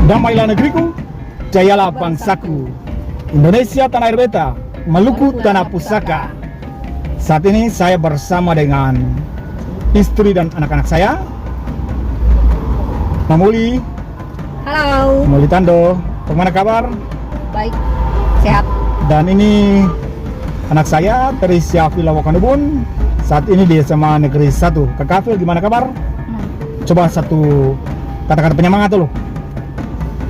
Damailah negeriku, jayalah bangsaku. Indonesia tanah air beta, Maluku tanah pusaka. Saat ini saya bersama dengan istri dan anak-anak saya, Mamuli. Halo. Mamuli Tando, bagaimana kabar? Baik, sehat. Dan ini anak saya, Teresia Villa Wakanubun. Saat ini di SMA Negeri 1. Kakak Phil, gimana kabar? Coba satu kata-kata penyemangat dulu.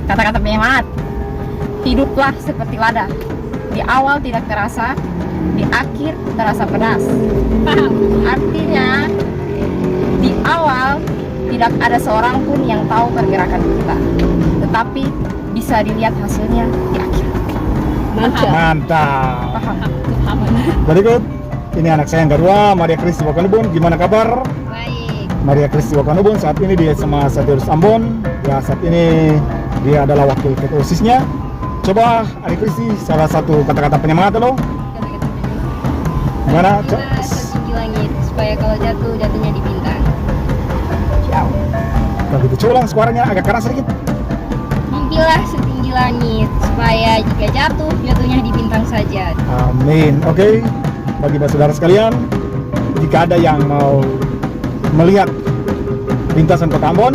Kata-kata penyemangat. Hiduplah seperti wadah. Di awal tidak terasa, di akhir terasa pedas. Paham? Artinya, di awal tidak ada seorang pun yang tahu pergerakan kita, tetapi bisa dilihat hasilnya di akhir. Mantap. Paham? Berikut, ini anak saya yang kedua, Maria Kristi Wakanubun. Gimana kabar? Baik. Maria Kristi Wakanubun saat ini di SMA Satirus Ambon. Ya, saat ini dia adalah wakil ketua OSIS-nya. Coba Adik Kristi, salah satu kata-kata penyemangat lo. Gimana? Setinggi langit, supaya kalau jatuh, jatuhnya di bintang. Ciao. Kalau gitu, coba ulang suaranya agak keras sedikit. Mimpilah setinggi langit, supaya jika jatuh, jatuhnya di bintang saja. Amin. Oke, bagi saudara sekalian, jika ada yang mau melihat lintasan Kota Ambon,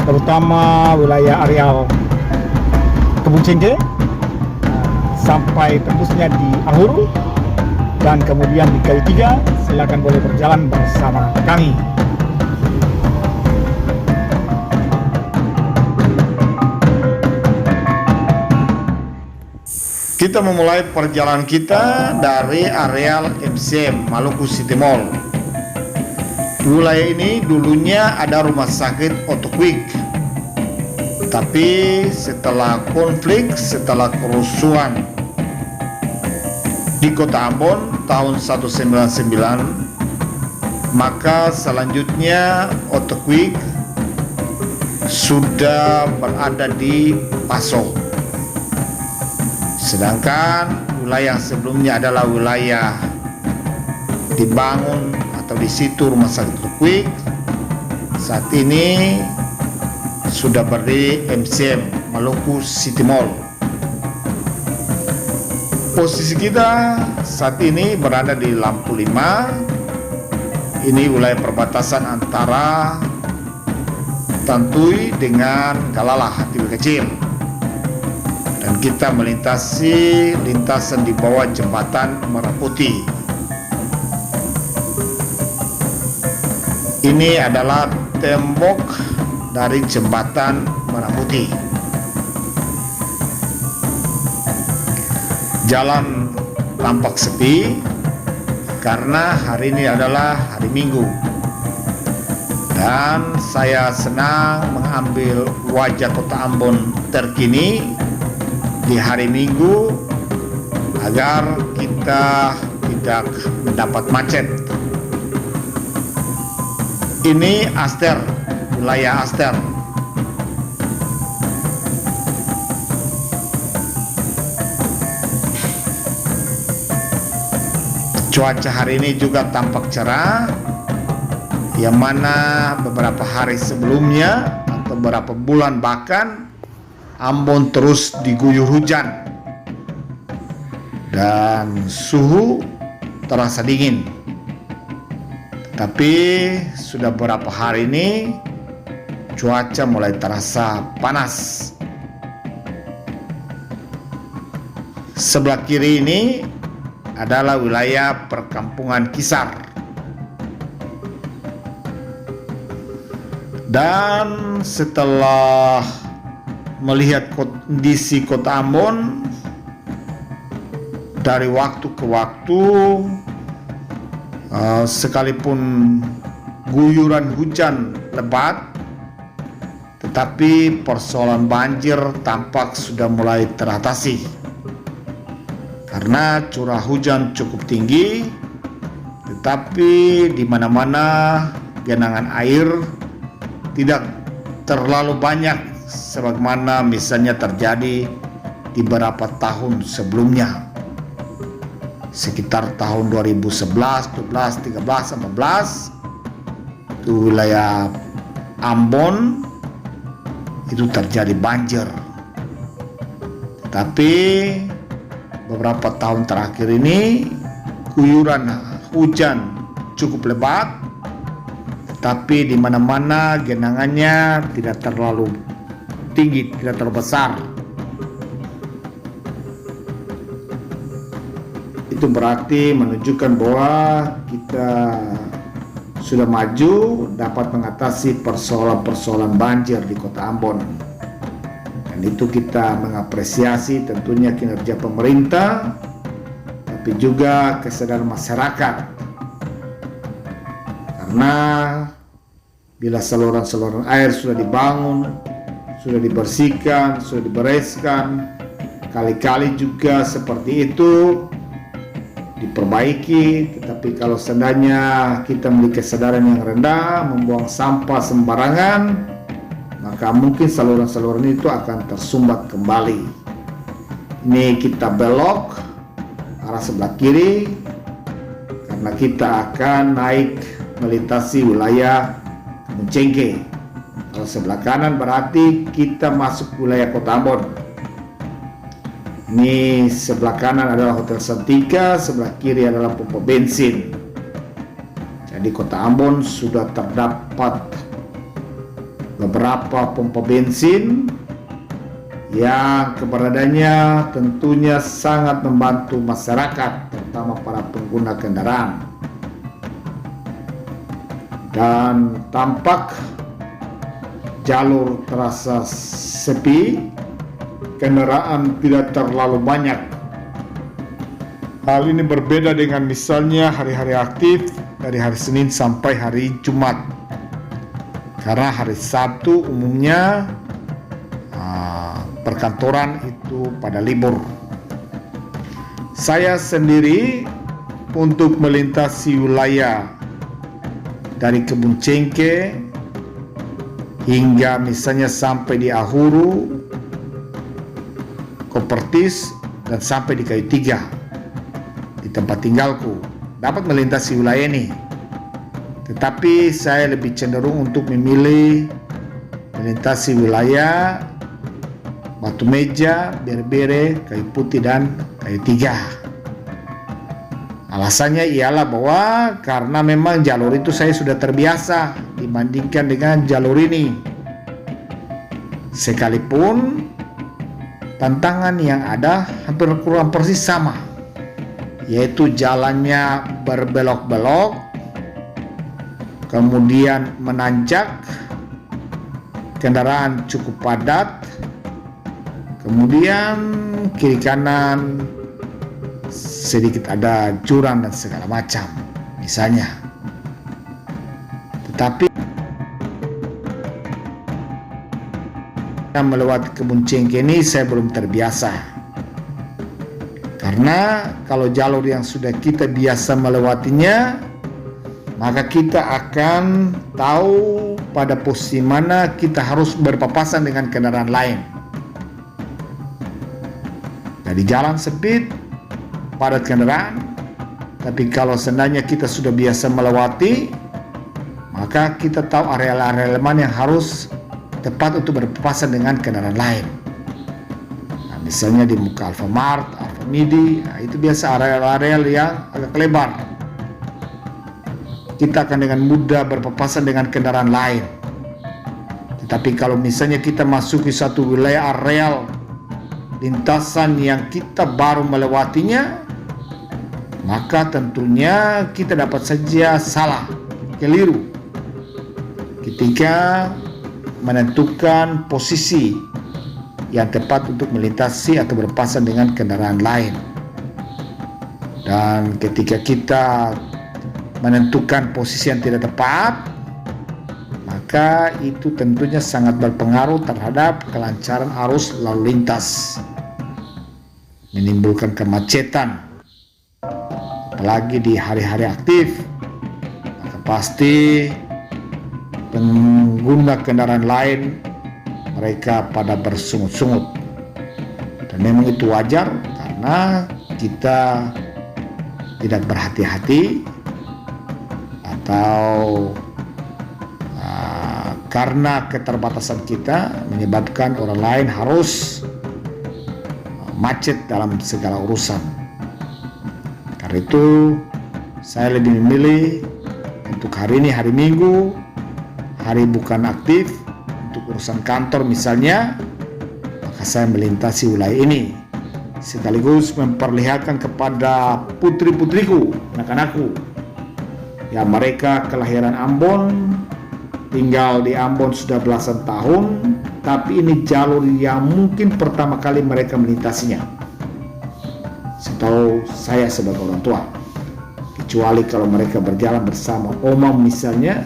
terutama wilayah areal Kebun Cengke sampai tembusnya di Ahuru dan kemudian di Kayu Tiga, silakan boleh berjalan bersama kami. Kita memulai perjalanan kita dari areal MCM Maluku City Mall. Wilayah ini dulunya ada rumah sakit Otokwik, tapi setelah konflik, setelah kerusuhan di Kota Ambon tahun 1999, maka selanjutnya Otokwik sudah berada di Paso. Sedangkan wilayah sebelumnya adalah wilayah dibangun atau di situ rumah sakit Otokwik. Saat ini sudah berdiri MCM Maluku City Mall. Posisi kita saat ini berada di Lampu 5. Ini wilayah perbatasan antara Tantui dengan Galalah Hati Kecil. Dan kita melintasi lintasan di bawah jembatan Merah Putih. Ini adalah tembok dari jembatan Merah Putih. Jalan tampak sepi karena hari ini adalah hari Minggu. Dan saya senang mengambil wajah Kota Ambon terkini di hari Minggu agar kita tidak mendapat macet. Ini Aster, wilayah Aster. Cuaca hari ini juga tampak cerah, yang mana beberapa hari sebelumnya atau beberapa bulan bahkan Ambon terus diguyur hujan dan suhu terasa dingin. Tapi sudah beberapa hari ini cuaca mulai terasa panas. Sebelah kiri ini adalah wilayah perkampungan Kisar. Dan setelah melihat kondisi Kota Ambon dari waktu ke waktu, sekalipun guyuran hujan lebat, tetapi persoalan banjir tampak sudah mulai teratasi karena curah hujan cukup tinggi, tetapi di mana-mana genangan air tidak terlalu banyak sebagaimana misalnya terjadi di beberapa tahun sebelumnya, sekitar tahun 2011, 12, 13, 14. Itu wilayah Ambon itu terjadi banjir. Tapi beberapa tahun terakhir ini guyuran hujan cukup lebat, tapi di mana-mana genangannya tidak terlalu tinggi, tidak terlalu besar. Itu berarti menunjukkan bahwa kita sudah maju dapat mengatasi persoalan-persoalan banjir di Kota Ambon. Dan itu kita mengapresiasi tentunya kinerja pemerintah, tapi juga kesadaran masyarakat. Karena bila saluran-saluran air sudah dibangun, sudah dibersihkan, sudah dibereskan, kali-kali juga seperti itu diperbaiki. Tetapi kalau seandainya kita memiliki kesadaran yang rendah, membuang sampah sembarangan, maka mungkin saluran-saluran itu akan tersumbat kembali. Ini kita belok arah sebelah kiri karena kita akan naik melintasi wilayah Kebun Cengke. Kalau sebelah kanan berarti kita masuk wilayah Kota Ambon. Ini sebelah kanan adalah Hotel Santika, sebelah kiri adalah pompa bensin. Jadi Kota Ambon sudah terdapat beberapa pompa bensin yang keberadaannya tentunya sangat membantu masyarakat, terutama para pengguna kendaraan. Dan tampak jalur terasa sepi, kendaraan tidak terlalu banyak. Hal ini berbeda dengan misalnya hari-hari aktif dari hari Senin sampai hari Jumat. Karena hari Sabtu umumnya perkantoran itu pada libur. Saya sendiri untuk melintasi wilayah dari Kebun Cengke hingga misalnya sampai di Ahuru, Kopertis, dan sampai di Kayu Tiga di tempat tinggalku, dapat melintasi wilayah ini. Tetapi saya lebih cenderung untuk memilih melintasi wilayah Batu Meja, Berbere, Kayu Putih, dan Kayu Tiga. Alasannya ialah bahwa karena memang jalur itu saya sudah terbiasa dibandingkan dengan jalur ini. Sekalipun tantangan yang ada hampir kurang persis sama, yaitu jalannya berbelok-belok, kemudian menanjak, kendaraan cukup padat, kemudian kiri kanan sedikit ada jurang dan segala macam misalnya. Tetapi melewati Kebun Cengke ini saya belum terbiasa, karena kalau jalur yang sudah kita biasa melewatinya, maka kita akan tahu pada posisi mana kita harus berpapasan dengan kendaraan lain. Jadi jalan sempit, padat kendaraan, tapi kalau seandainya kita sudah biasa melewati, maka kita tahu area-area mana yang harus tepat untuk berpapasan dengan kendaraan lain. Nah, misalnya di muka Alfamart, Alfamidi, nah itu biasa area-area yang agak lebar. Kita akan dengan mudah berpapasan dengan kendaraan lain. Tetapi kalau misalnya kita masuk ke satu wilayah areal lintasan yang kita baru melewatinya, maka tentunya kita dapat saja salah, keliru ketika menentukan posisi yang tepat untuk melintasi atau berpapasan dengan kendaraan lain. Dan ketika kita menentukan posisi yang tidak tepat, maka itu tentunya sangat berpengaruh terhadap kelancaran arus lalu lintas, menimbulkan kemacetan. Apalagi di hari-hari aktif, maka pasti pengguna kendaraan lain mereka pada bersungut-sungut, dan memang itu wajar karena kita tidak berhati-hati atau karena keterbatasan kita menyebabkan orang lain harus macet dalam segala urusan. Karena itu saya lebih memilih untuk hari ini, hari Minggu, hari bukan aktif, untuk urusan kantor misalnya, maka saya melintasi wilayah ini sekaligus memperlihatkan kepada putri-putriku, anak-anakku, yang mereka kelahiran Ambon, tinggal di Ambon sudah belasan tahun, tapi ini jalur yang mungkin pertama kali mereka melintasinya, setahu saya sebagai orang tua. Kecuali kalau mereka berjalan bersama oma misalnya,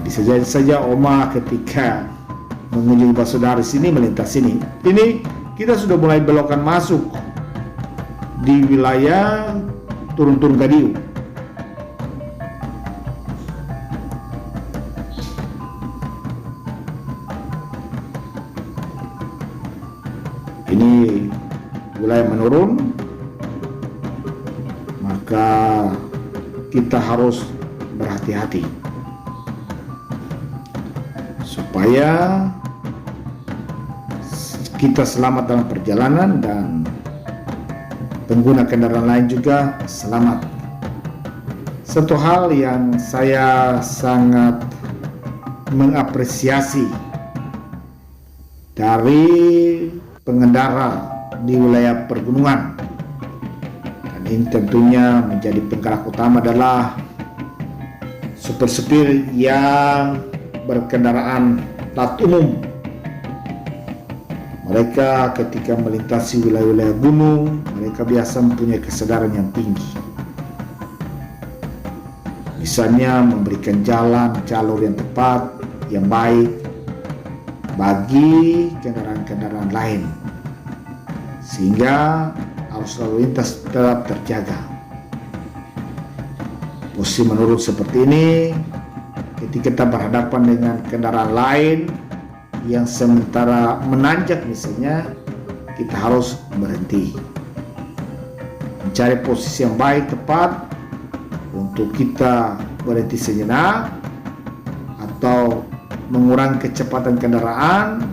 bisa jadi saja oma ketika mengunjungi Basudara sini melintas sini. Ini kita sudah mulai belokan masuk di wilayah Turun-Turun Gadiu. Ini wilayah menurun, maka kita harus berhati-hati supaya kita selamat dalam perjalanan dan pengguna kendaraan lain juga selamat. Satu hal yang saya sangat mengapresiasi dari pengendara di wilayah pergunungan, dan ini tentunya menjadi penggerak utama, adalah supir-supir yang berkendaraan plat umum. Mereka ketika melintasi wilayah-wilayah gunung, mereka biasa mempunyai kesadaran yang tinggi. Misalnya memberikan jalan, jalur yang tepat, yang baik bagi kendaraan-kendaraan lain, sehingga arus lalu lintas tetap terjaga. Posisi menurut seperti ini, ketika kita berhadapan dengan kendaraan lain yang sementara menanjak misalnya, kita harus berhenti, mencari posisi yang baik, tepat, untuk kita berhenti sejenak atau mengurangi kecepatan kendaraan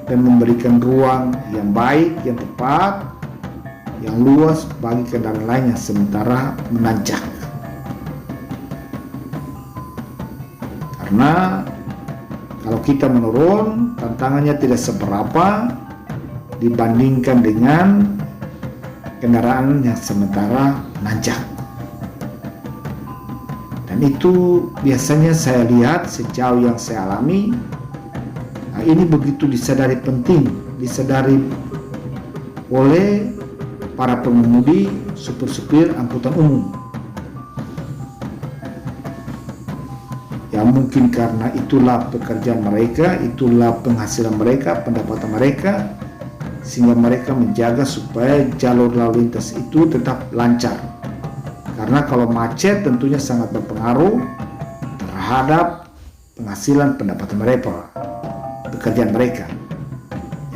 dan memberikan ruang yang baik, yang tepat, yang luas bagi kendaraan lain yang sementara menanjak. Karena kalau kita menurun, tantangannya tidak seberapa dibandingkan dengan kendaraan yang sementara menanjak. Dan itu biasanya saya lihat sejauh yang saya alami, nah ini begitu disadari penting, disadari oleh para pengemudi, supir-supir angkutan umum. Ya mungkin karena itulah pekerjaan mereka, itulah penghasilan mereka, pendapatan mereka, sehingga mereka menjaga supaya jalur lalu lintas itu tetap lancar. Karena kalau macet tentunya sangat berpengaruh terhadap penghasilan, pendapatan mereka, pekerjaan mereka.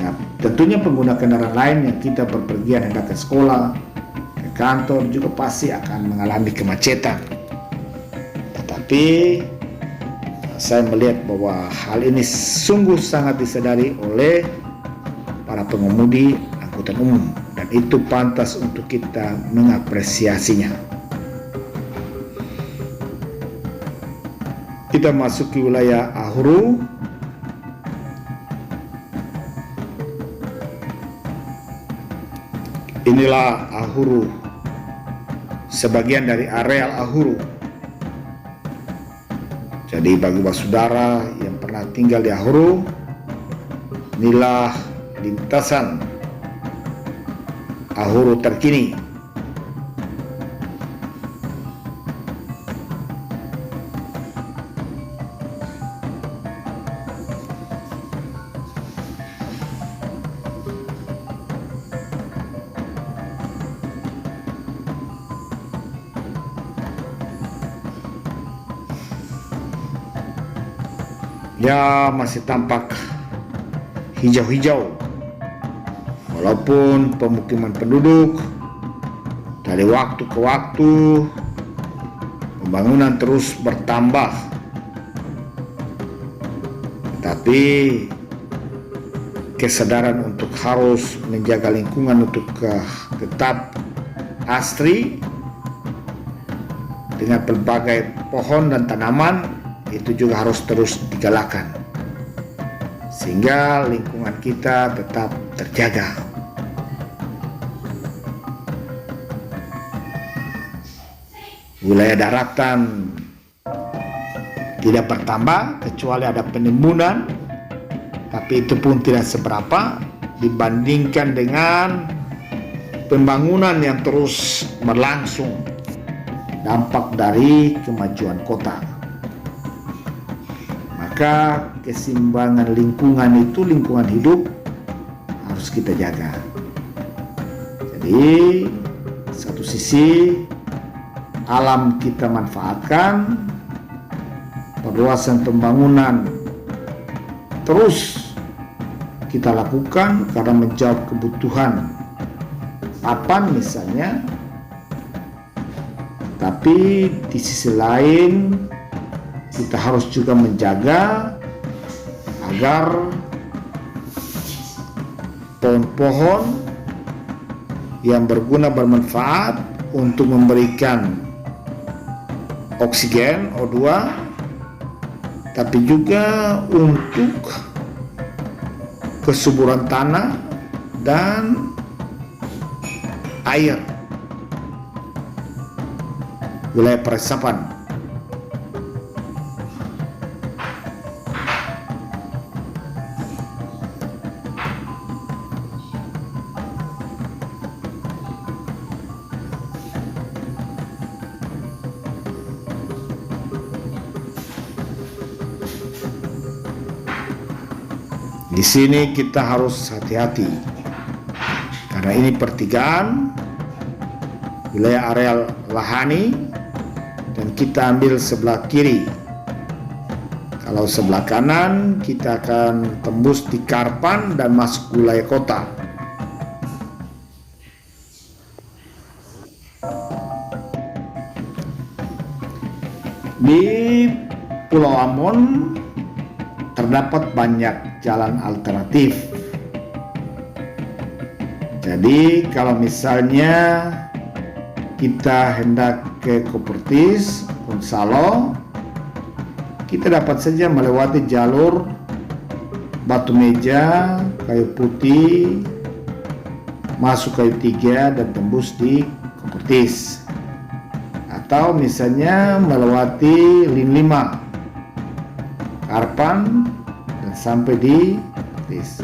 Ya, tentunya pengguna kendaraan lain yang kita berpergian hendak ke sekolah, ke kantor juga pasti akan mengalami kemacetan. Tetapi saya melihat bahwa hal ini sungguh sangat disadari oleh para pengemudi angkutan umum, dan itu pantas untuk kita mengapresiasinya. Kita masuk ke wilayah Ahuru. Inilah Ahuru, sebagian dari areal Ahuru. Jadi bagi saudara yang pernah tinggal di Ahuru, inilah lintasan Ahuru terkini. Ya masih tampak hijau-hijau, walaupun pemukiman penduduk dari waktu ke waktu pembangunan terus bertambah. Tapi kesadaran untuk harus menjaga lingkungan untuk tetap asri dengan berbagai pohon dan tanaman itu juga harus terus digalakkan sehingga lingkungan kita tetap terjaga. Wilayah daratan tidak bertambah kecuali ada penimbunan, tapi itu pun tidak seberapa dibandingkan dengan pembangunan yang terus berlangsung, dampak dari kemajuan kota. Maka keseimbangan lingkungan itu, lingkungan hidup harus kita jaga. Jadi satu sisi alam kita manfaatkan, perluasan pembangunan terus kita lakukan karena menjawab kebutuhan papan misalnya, tapi di sisi lain kita harus juga menjaga agar pohon-pohon yang berguna bermanfaat untuk memberikan oksigen O2, tapi juga untuk kesuburan tanah dan air, wilayah peresapan. Di sini kita harus hati-hati karena ini pertigaan wilayah areal Lahani dan kita ambil sebelah kiri. Kalau sebelah kanan kita akan tembus di Karpan dan masuk wilayah kota. Di Pulau Ambon terdapat banyak jalan alternatif. Jadi kalau misalnya kita hendak ke Kopertis, Konsalo, kita dapat saja melewati jalur Batu Meja, Kayu Putih, masuk Kayu Tiga dan tembus di Kopertis. Atau misalnya melewati Lin 5, Karpan, dan sampai di Kopertis.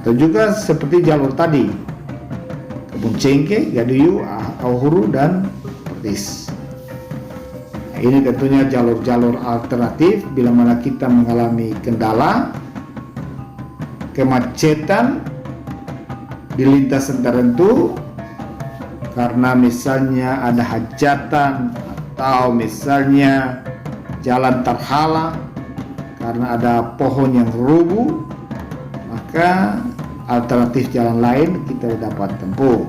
Atau juga seperti jalur tadi, Kebun Cengke, Gaduyu, Auhuru, dan Kopertis. Ini tentunya jalur-jalur alternatif bila mana kita mengalami kendala, kemacetan di lintasan tertentu karena misalnya ada hajatan atau misalnya jalan terhalang karena ada pohon yang rubuh, maka alternatif jalan lain kita dapat tempuh.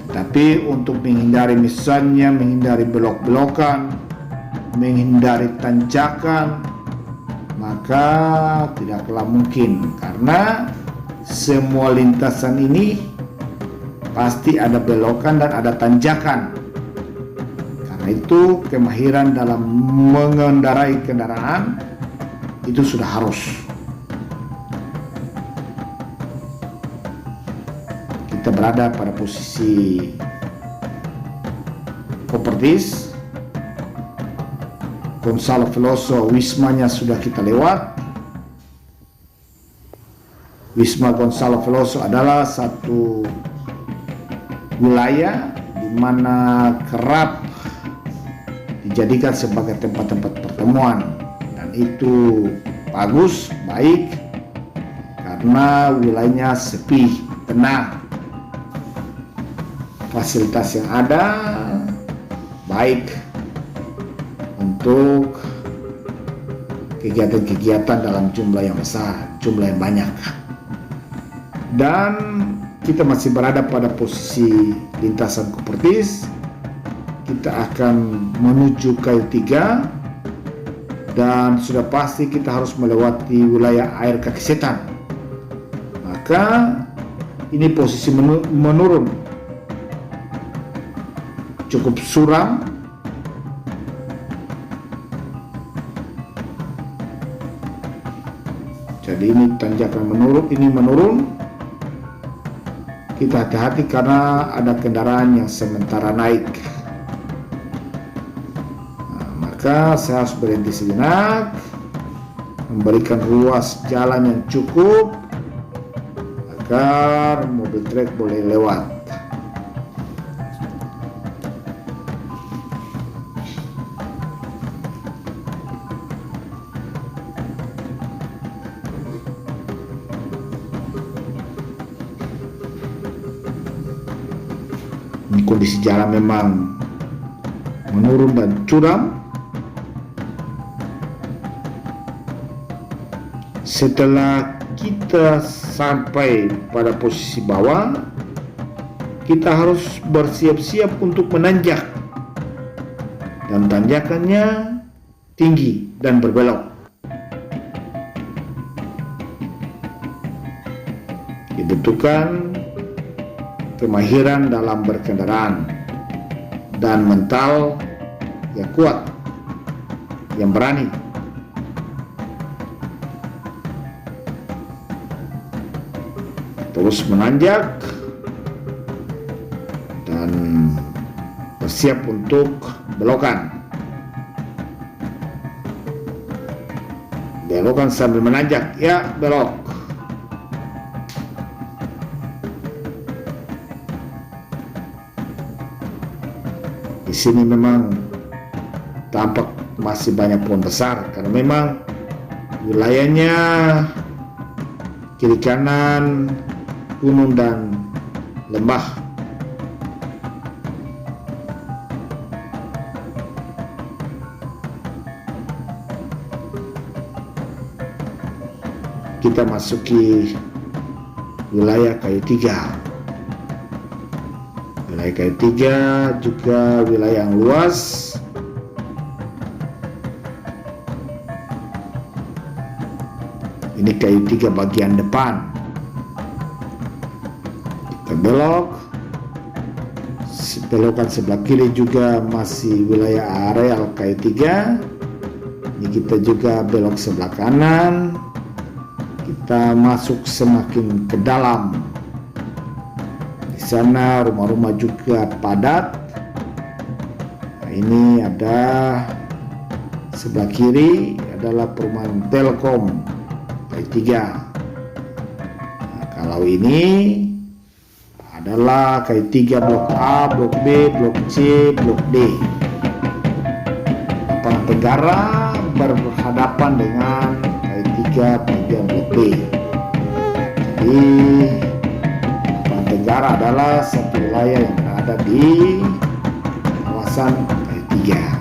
Tapi untuk menghindari misalnya menghindari belok-belokan, menghindari tanjakan, maka tidaklah mungkin karena semua lintasan ini pasti ada belokan dan ada tanjakan. Karena itu kemahiran dalam mengendarai kendaraan itu sudah harus. Kita berada pada posisi Kopertis, Gonzalo Veloso, Wismanya sudah kita lewat. Wisma Gonzalo Veloso adalah satu wilayah di mana kerap dijadikan sebagai tempat-tempat pertemuan, dan itu bagus, baik karena wilayahnya sepi, tenang. Fasilitas yang ada baik untuk kegiatan-kegiatan dalam jumlah yang besar, jumlah yang banyak. Dan kita masih berada pada posisi lintasan Kopertis. Kita akan menuju Kayu Tiga dan sudah pasti kita harus melewati wilayah air kaki setan. Maka ini posisi menurun, cukup suram. Jadi ini tanjakan menurun. Kita hati-hati karena ada kendaraan yang sementara naik. Nah, maka saya harus berhenti sejenak, memberikan ruas jalan yang cukup agar mobil truk boleh lewat. Ini kondisi jalan memang menurun dan curam. Setelah kita sampai pada posisi bawah, kita harus bersiap-siap untuk menanjak, dan tanjakannya tinggi dan berbelok. Dibutuhkan kemahiran dalam berkendaraan dan mental yang kuat, yang berani. Terus menanjak dan bersiap untuk belokan. Belokan sambil menanjak, ya belok. Di sini memang tampak masih banyak pohon besar karena memang wilayahnya kiri kanan gunung dan lembah. Kita masuki wilayah Kayu Tiga. Wilayah Kayu Tiga juga wilayah yang luas. Ini Kayu Tiga bagian depan. Kita belok. Belokan sebelah kiri juga masih wilayah areal Kayu Tiga. Ini kita juga belok sebelah kanan. Kita masuk semakin ke dalam. Di sana rumah-rumah juga padat. Nah, ini ada sebelah kiri adalah perumahan Telkom Kayu Tiga. Nah, kalau ini adalah Kayu Tiga Blok A, Blok B, Blok C, Blok D. Lapangan Tenggara berhadapan dengan Kayu Tiga bagian Blok B. Jadi Lapangan Tenggara adalah satu wilayah yang berada di kawasan Kayu Tiga.